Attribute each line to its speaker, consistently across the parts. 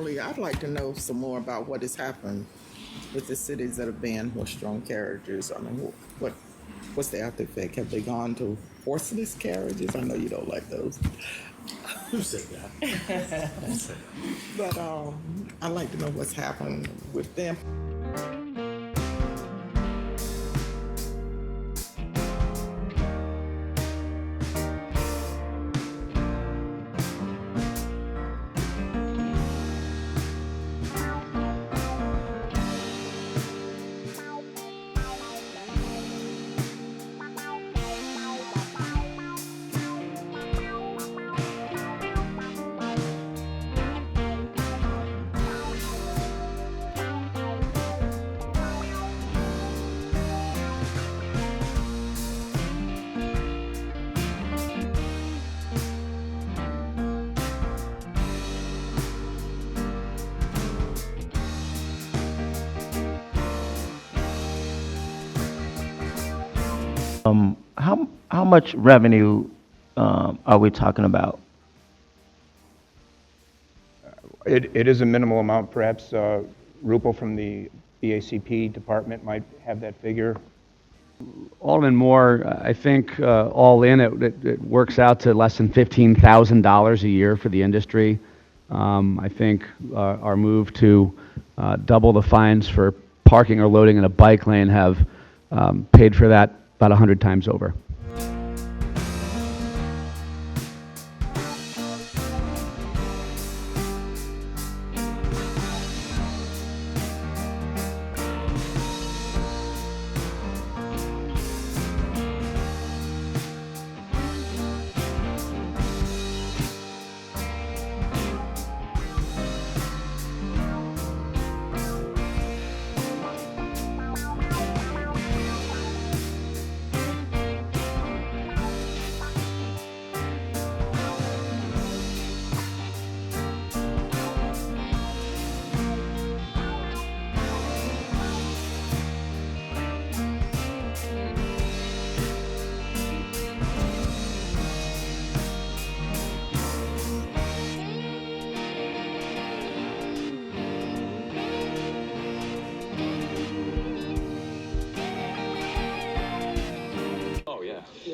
Speaker 1: earlier, I'd like to know some more about what has happened with the cities that have banned horse-drawn carriages. I mean, what's the after effect? Have they gone to horseless carriages? I know you don't like those,
Speaker 2: Who said that?
Speaker 1: but I'd like to know what's happened with them.
Speaker 3: How much revenue are we talking about?
Speaker 4: It is a minimal amount, perhaps. Rupo from the BACP department might have that figure.
Speaker 5: Alderman Moore, I think all in, it works out to less than $15,000 a year for the industry. I think our move to double the fines for parking or loading in a bike lane have paid for that about 100 times over.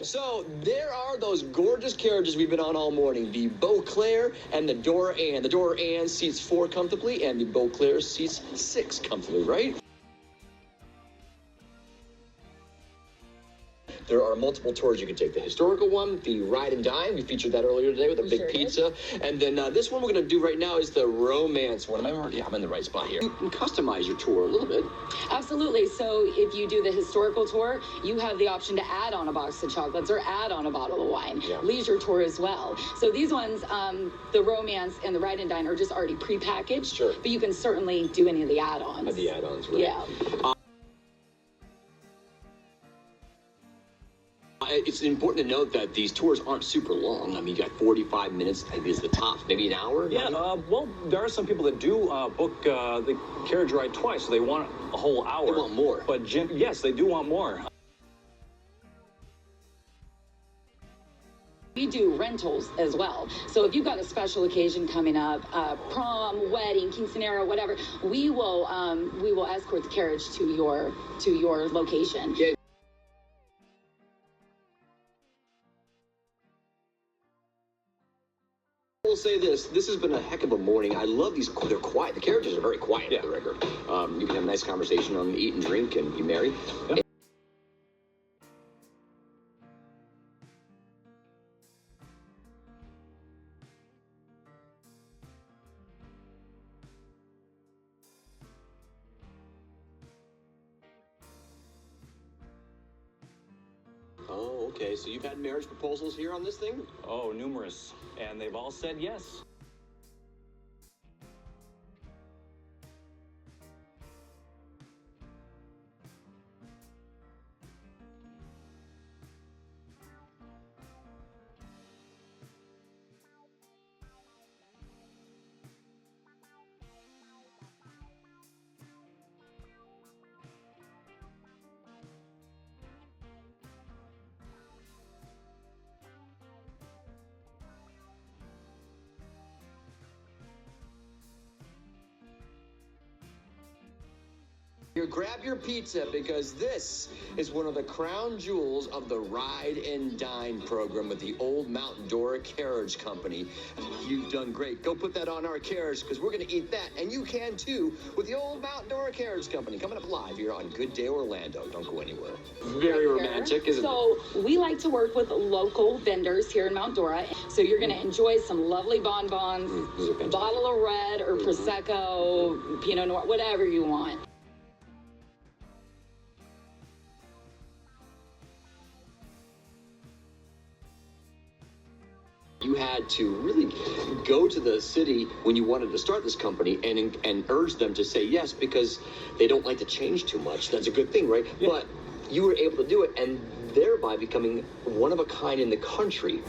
Speaker 6: So there are those gorgeous carriages we've been on all morning. The Beauclair and the Dora Ann. The Dora Ann seats 4 comfortably, and the Beauclair seats 6 comfortably, right? There are multiple tours you can take. The historical one, the ride and dine. We featured that earlier today with a big pizza. And then this one we're going to do right now is the romance one. I'm in the right spot here. You can customize your tour a little bit.
Speaker 7: Absolutely. So if you do the historical tour, you have the option to add on a box of chocolates or add on a bottle of wine. Yeah. Leisure tour as well. So these ones, the romance and the ride and dine are just already pre-packaged. Sure. But you can certainly do any of the add-ons.
Speaker 6: The add-ons, right?
Speaker 7: Yeah.
Speaker 6: It's important to note that these tours aren't super long. I mean, you got 45 minutes, I think is the top, maybe an hour.
Speaker 8: Yeah, well, there are some people that do book the carriage ride twice, so they want a whole hour.
Speaker 6: They want more.
Speaker 8: But Jim, yes, they do want more.
Speaker 7: We do rentals as well. So if you've got a special occasion coming up, prom, wedding, quinceanera, whatever, we will escort the carriage to your location.
Speaker 6: Yeah. I will say this has been a heck of a morning. I love these. They're quiet. The carriages are very quiet, for the record. You can have a nice conversation on eat and drink and be merry. Yep. Oh, okay. So you've had marriage proposals here on this thing?
Speaker 8: Oh, numerous. And they've all said yes.
Speaker 6: Here, grab your pizza because this is one of the crown jewels of the Ride and Dine program with the Old Mount Dora Carriage Company. You've done great. Go put that on our carriage because we're going to eat that, and you can too with the Old Mount Dora Carriage Company coming up live here on Good Day Orlando. Don't go anywhere. Very romantic, isn't it?
Speaker 7: So we like to work with local vendors here in Mount Dora. So you're going to enjoy some lovely bonbons, a bottle of red or Prosecco, Pinot Noir, whatever you want.
Speaker 6: You had to really go to the city when you wanted to start this company and urge them to say yes because they don't like to change too much. That's a good thing, right? Yeah. But you were able to do it and thereby becoming one of a kind in the country.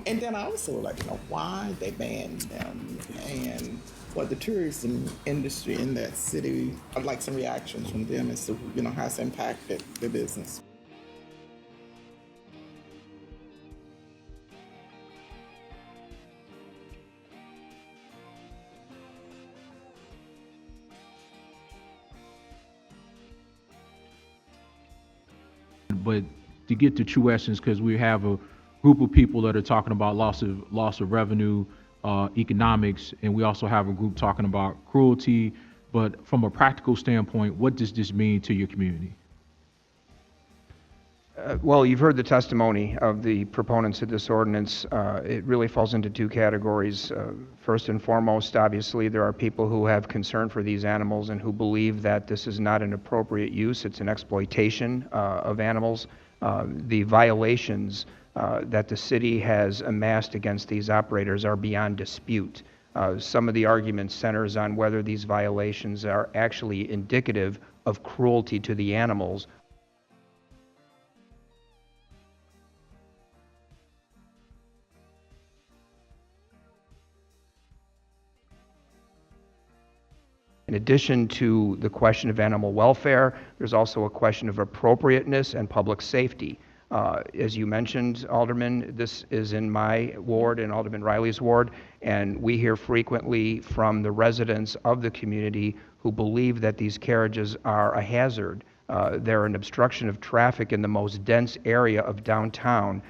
Speaker 1: And then I also like to know why they banned them and what the tourism industry in that city. I'd like some reactions from them as to how it's impacted the business.
Speaker 9: But to get to true essence, because we have a group of people that are talking about loss of revenue, economics, and we also have a group talking about cruelty. But from a practical standpoint, what does this mean to your community?
Speaker 4: Well, you've heard the testimony of the proponents of this ordinance. It really falls into two categories. First and foremost, obviously, there are people who have concern for these animals and who believe that this is not an appropriate use. It's an exploitation of animals. The violations that the city has amassed against these operators are beyond dispute. Some of the argument centers on whether these violations are actually indicative of cruelty to the animals. In addition to the question of animal welfare, there's also a question of appropriateness and public safety. As you mentioned, Alderman, this is in my ward and Alderman Riley's ward, and we hear frequently from the residents of the community who believe that these carriages are a hazard. They're an obstruction of traffic in the most dense area of downtown.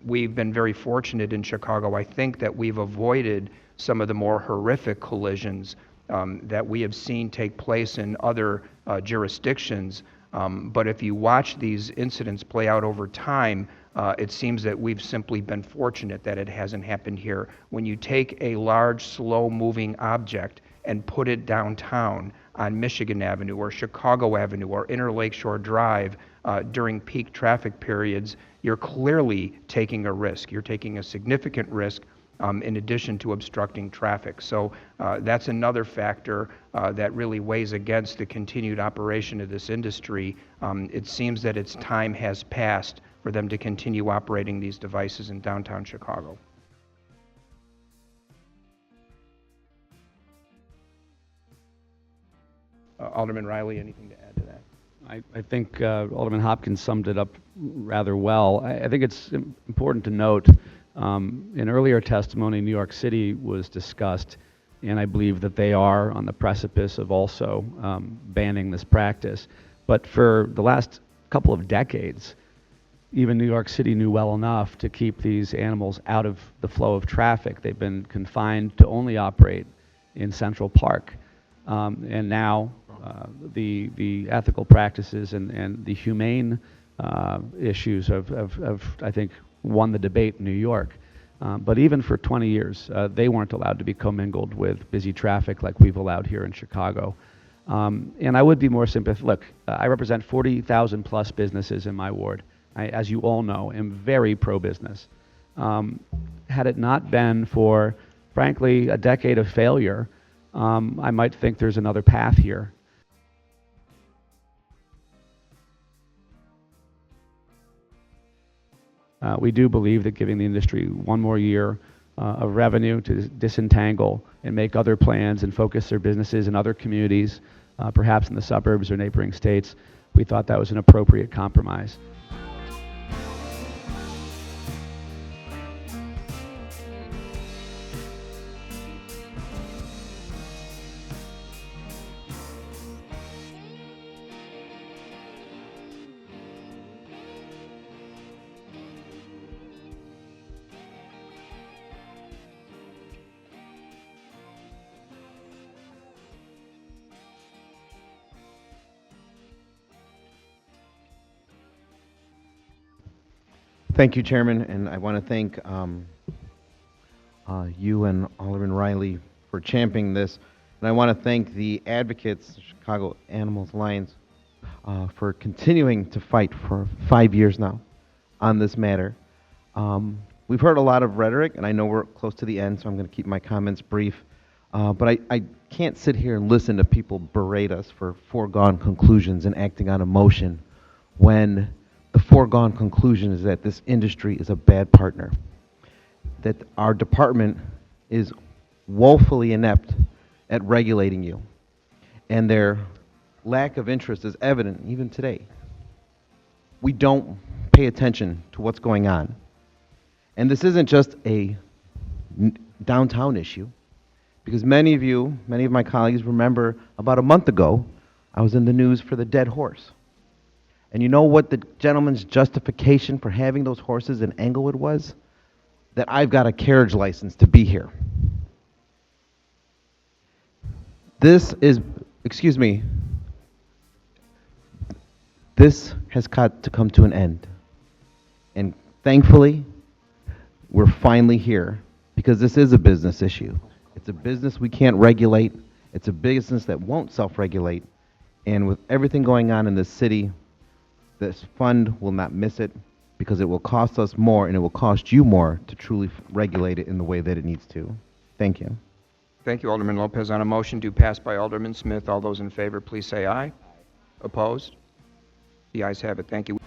Speaker 4: We've been very fortunate in Chicago. I think that we've avoided some of the more horrific collisions that we have seen take place in other jurisdictions. But if you watch these incidents play out over time, it seems that we've simply been fortunate that it hasn't happened here. When you take a large, slow-moving object and put it downtown on Michigan Avenue or Chicago Avenue or Inner Lakeshore Drive during peak traffic periods, you're clearly taking a risk. You're taking a significant risk in addition to obstructing traffic. So that's another factor that really weighs against the continued operation of this industry. It seems that its time has passed for them to continue operating these devices in downtown Chicago. Alderman Riley, anything to add to that?
Speaker 5: I think Alderman Hopkins summed it up rather well. I think it's important to note in earlier testimony, New York City was discussed, and I believe that they are on the precipice of also banning this practice. But for the last couple of decades, even New York City knew well enough to keep these animals out of the flow of traffic. They've been confined to only operate in Central Park. And now the ethical practices and the humane issues have, I think, won the debate in New York. But even for 20 years, they weren't allowed to be commingled with busy traffic like we've allowed here in Chicago. And I would be more sympathetic. Look, I represent 40,000 plus businesses in my ward. I, as you all know, am very pro-business. Had it not been for, frankly, a decade of failure I might think there's another path here. We do believe that giving the industry one more year of revenue to disentangle and make other plans and focus their businesses in other communities, perhaps in the suburbs or neighboring states, we thought that was an appropriate compromise.
Speaker 10: Thank you, Chairman, and I want to thank you and Alderman Riley for championing this. And I want to thank the advocates, Chicago Animals Alliance, for continuing to fight for 5 years now on this matter. We've heard a lot of rhetoric, and I know we're close to the end, so I'm going to keep my comments brief. But I can't sit here and listen to people berate us for foregone conclusions and acting on emotion when the foregone conclusion is that this industry is a bad partner, that our department is woefully inept at regulating you, and their lack of interest is evident even today. We don't pay attention to what's going on. And this isn't just a downtown issue, because many of my colleagues remember about a month ago, I was in the news for the dead horse. And you know what the gentleman's justification for having those horses in Englewood was? That I've got a carriage license to be here. This has got to come to an end. And thankfully, we're finally here, because this is a business issue. It's a business we can't regulate. It's a business that won't self-regulate. And with everything going on in this city, this fund will not miss it, because it will cost us more and it will cost you more to truly regulate it in the way that it needs to. Thank you.
Speaker 4: Thank you, Alderman Lopez. On a motion due passed by Alderman Smith, all those in favor, please say aye. Opposed? The ayes have it. Thank you.